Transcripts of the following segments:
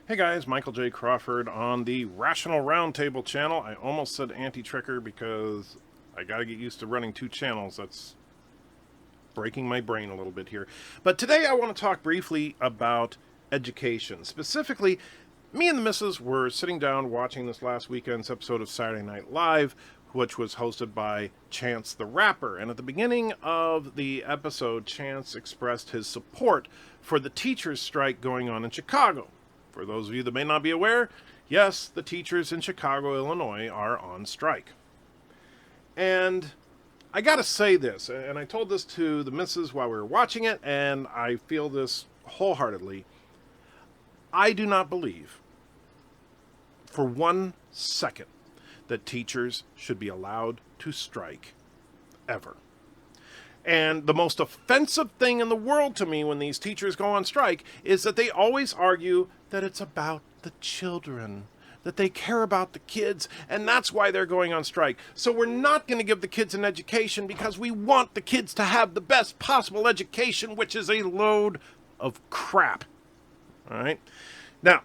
Hey guys, Michael J. Crawford on the Rational Roundtable channel. I almost said anti-tricker because I gotta get used to running two channels. That's breaking my brain a little bit here. But today I want to talk briefly about education. Specifically, me and the missus were sitting down watching this last weekend's episode of Saturday Night Live, which was hosted by Chance the Rapper. And at the beginning of the episode, Chance expressed his support for the teachers' strike going on in Chicago. For those of you that may not be aware, yes, the teachers in Chicago, Illinois are on strike. And I gotta say this, and I told this to the missus while we were watching it, and I feel this wholeheartedly. I do not believe for 1 second that teachers should be allowed to strike ever. And the most offensive thing in the world to me when these teachers go on strike is that they always argue that it's about the children, that they care about the kids, and that's why they're going on strike. So we're not going to give the kids an education because we want the kids to have the best possible education, which is a load of crap. All right? Now,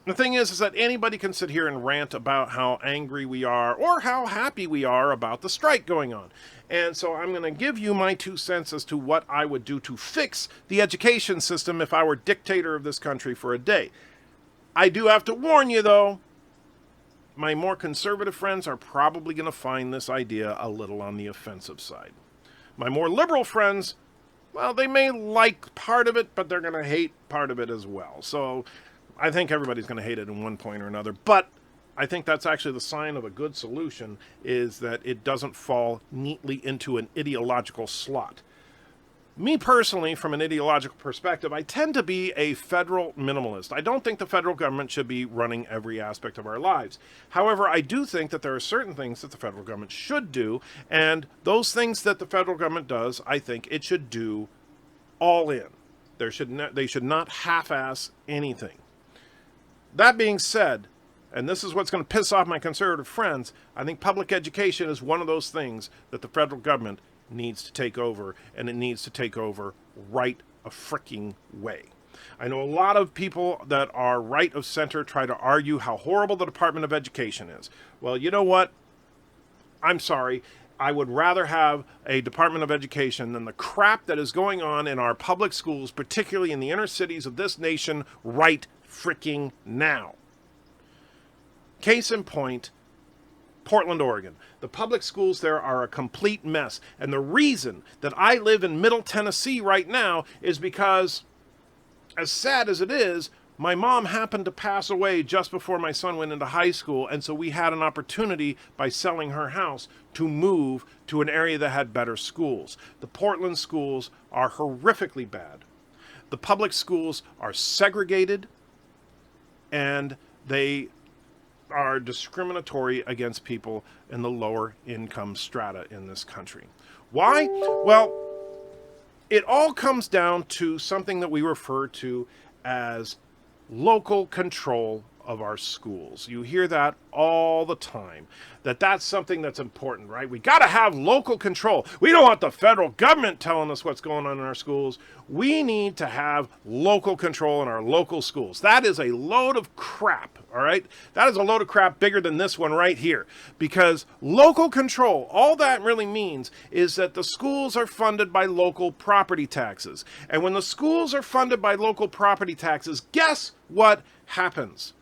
the thing is that anybody can sit here and rant about how angry we are or how happy we are about the strike going on. And so I'm going to give you my 2 cents as to what I would do to fix the education system if I were dictator of this country for a day. I do have to warn you, though, my more conservative friends are probably going to find this idea a little on the offensive side. My more liberal friends, well, they may like part of it, but they're going to hate part of it as well. So I think everybody's going to hate it in one point or another, but I think that's actually the sign of a good solution, is that it doesn't fall neatly into an ideological slot. Me personally, from an ideological perspective, I tend to be a federal minimalist. I don't think the federal government should be running every aspect of our lives. However, I do think that there are certain things that the federal government should do, and those things that the federal government does, I think it should do all in. They should not half-ass anything. That being said, and this is what's going to piss off my conservative friends, I think public education is one of those things that the federal government needs to take over, and it needs to take over right a fricking way. I know a lot of people that are right of center try to argue how horrible the Department of Education is. Well, you know what? I'm sorry. I would rather have a Department of Education than the crap that is going on in our public schools, particularly in the inner cities of this nation right freaking now. Case in point, Portland, Oregon. The public schools there are a complete mess. And the reason that I live in Middle Tennessee right now is because, as sad as it is, my mom happened to pass away just before my son went into high school, and so we had an opportunity by selling her house to move to an area that had better schools. The Portland schools are horrifically bad. The public schools are segregated, and they are discriminatory against people in the lower income strata in this country. Why? Well, it all comes down to something that we refer to as local control of our schools. You hear that all the time, that's something that's important, right? We got to have local control. We don't want the federal government telling us what's going on in our schools. We need to have local control in our local schools. That is a load of crap, all right? That is a load of crap bigger than this one right here, because local control, all that really means is that the schools are funded by local property taxes. And when the schools are funded by local property taxes, guess what happens?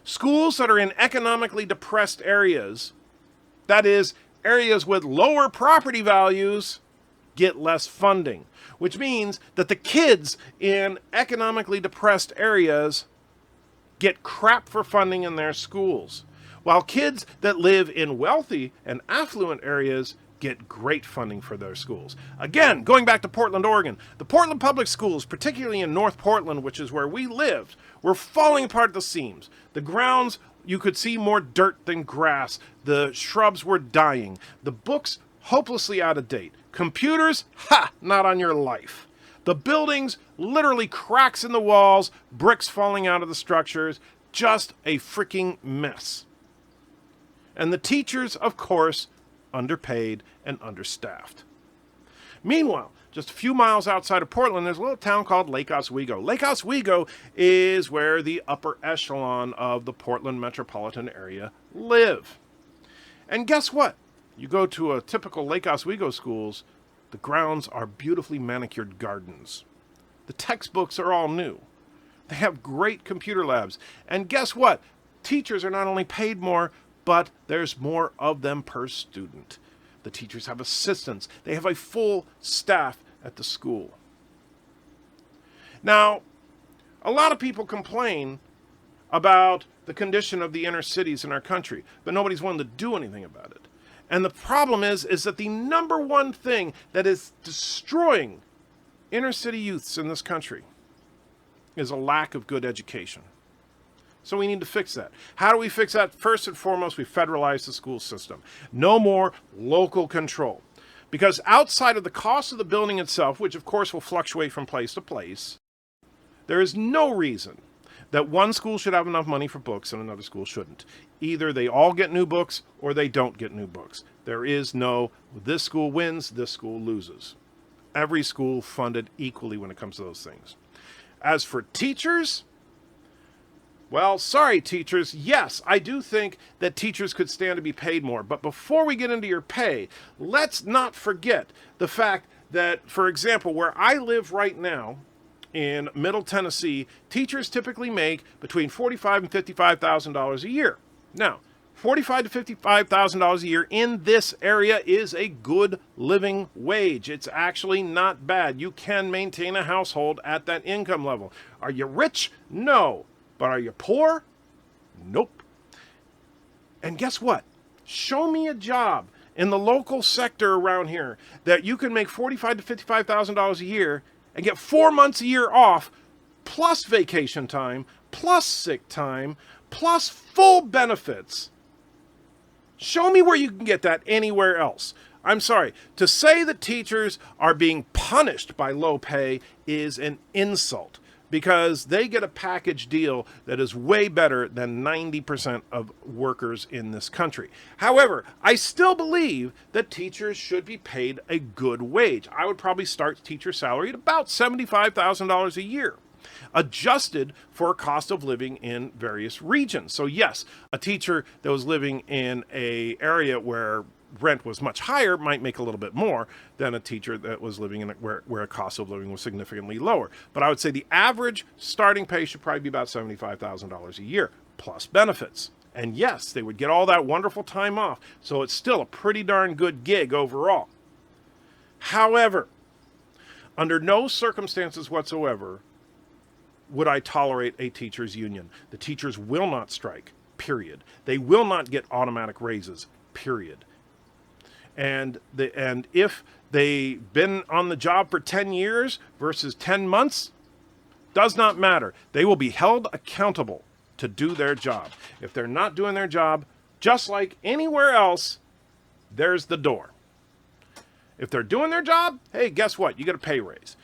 Schools that are in economically depressed areas, that is, areas with lower property values, get less funding, which means that the kids in economically depressed areas get crap for funding in their schools, while kids that live in wealthy and affluent areas get great funding for their schools. Again, going back to Portland, Oregon, the Portland public schools, particularly in North Portland, which is where we lived, were falling apart at the seams. The grounds, you could see more dirt than grass. The shrubs were dying. The books, hopelessly out of date. Computers, not on your life. The buildings, literally cracks in the walls, bricks falling out of the structures, just a freaking mess. And the teachers, of course, underpaid and understaffed. Meanwhile, just a few miles outside of Portland, there's a little town called Lake Oswego. Lake Oswego is where the upper echelon of the Portland metropolitan area live. And guess what? You go to a typical Lake Oswego schools, the grounds are beautifully manicured gardens. The textbooks are all new. They have great computer labs. And guess what? Teachers are not only paid more, but there's more of them per student. The teachers have assistants. They have a full staff at the school. Now, a lot of people complain about the condition of the inner cities in our country, but nobody's willing to do anything about it. And the problem is that the number one thing that is destroying inner city youths in this country is a lack of good education. So we need to fix that. How do we fix that? First and foremost, we federalize the school system. No more local control. Because outside of the cost of the building itself, which of course will fluctuate from place to place, there is no reason that one school should have enough money for books and another school shouldn't. Either they all get new books or they don't get new books. There is no, this school wins, this school loses. Every school funded equally when it comes to those things. As for teachers, well, sorry, teachers. Yes, I do think that teachers could stand to be paid more. But before we get into your pay, let's not forget the fact that, for example, where I live right now in Middle Tennessee, teachers typically make between $45,000 and $55,000 a year. Now, $45,000 to $55,000 a year in this area is a good living wage. It's actually not bad. You can maintain a household at that income level. Are you rich? No. But are you poor? Nope. And guess what? Show me a job in the local sector around here that you can make $45,000 to $55,000 a year and get 4 months a year off, plus vacation time, plus sick time, plus full benefits. Show me where you can get that anywhere else. I'm sorry. To say that teachers are being punished by low pay is an insult, because they get a package deal that is way better than 90% of workers in this country. However, I still believe that teachers should be paid a good wage. I would probably start teacher salary at about $75,000 a year, adjusted for cost of living in various regions. So yes, a teacher that was living in an area where rent was much higher might make a little bit more than a teacher that was living in where a cost of living was significantly lower. But I would say the average starting pay should probably be about $75,000 a year, plus benefits. And yes, they would get all that wonderful time off, so it's still a pretty darn good gig overall. However, under no circumstances whatsoever would I tolerate a teachers' union. The teachers will not strike, period. They will not get automatic raises, period. And if they've been on the job for 10 years versus 10 months, does not matter. They will be held accountable to do their job. If they're not doing their job, just like anywhere else, there's the door. If they're doing their job, hey, guess what? You get a pay raise.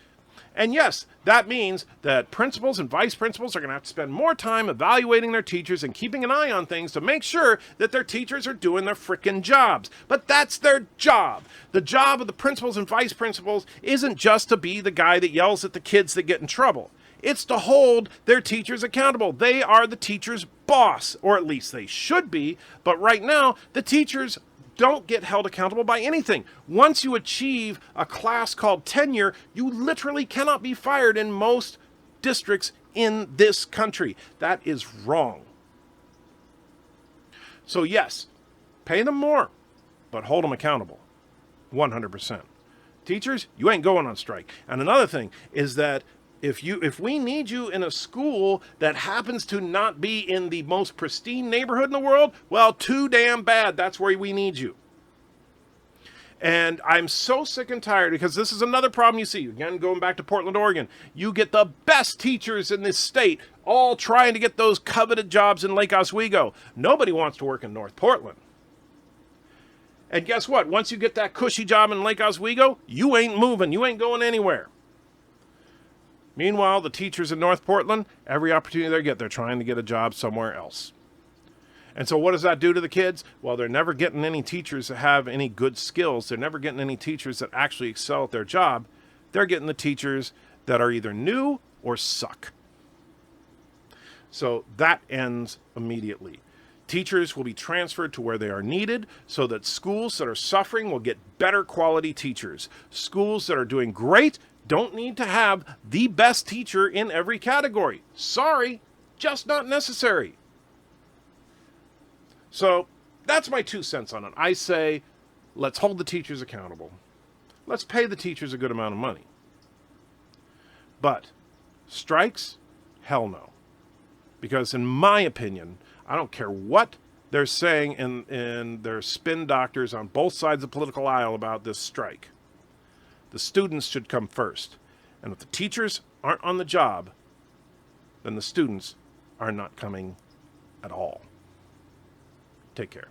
And yes, that means that principals and vice principals are going to have to spend more time evaluating their teachers and keeping an eye on things to make sure that their teachers are doing their frickin' jobs. But that's their job. The job of the principals and vice principals isn't just to be the guy that yells at the kids that get in trouble. It's to hold their teachers accountable. They are the teacher's boss, or at least they should be. But right now, the teachers don't get held accountable by anything. Once you achieve a class called tenure, you literally cannot be fired in most districts in this country. That is wrong. So yes, pay them more, but hold them accountable. 100%. Teachers, you ain't going on strike. And another thing is that if we need you in a school that happens to not be in the most pristine neighborhood in the world, well, too damn bad. That's where we need you. And I'm so sick and tired, because this is another problem you see. Again, going back to Portland, Oregon, you get the best teachers in this state all trying to get those coveted jobs in Lake Oswego. Nobody wants to work in North Portland. And guess what? Once you get that cushy job in Lake Oswego, you ain't moving. You ain't going anywhere. Meanwhile, the teachers in North Portland, every opportunity they get, they're trying to get a job somewhere else. And so what does that do to the kids? Well, they're never getting any teachers that have any good skills. They're never getting any teachers that actually excel at their job. they're getting the teachers that are either new or suck. So that ends immediately. Teachers will be transferred to where they are needed so that schools that are suffering will get better quality teachers. Schools that are doing great don't need to have the best teacher in every category. Sorry, just not necessary. So that's my 2 cents on it. I say, let's hold the teachers accountable. Let's pay the teachers a good amount of money. But strikes? Hell no. Because in my opinion, I don't care what they're saying in their spin doctors on both sides of the political aisle about this strike. The students should come first. And if the teachers aren't on the job, then the students are not coming at all. Take care.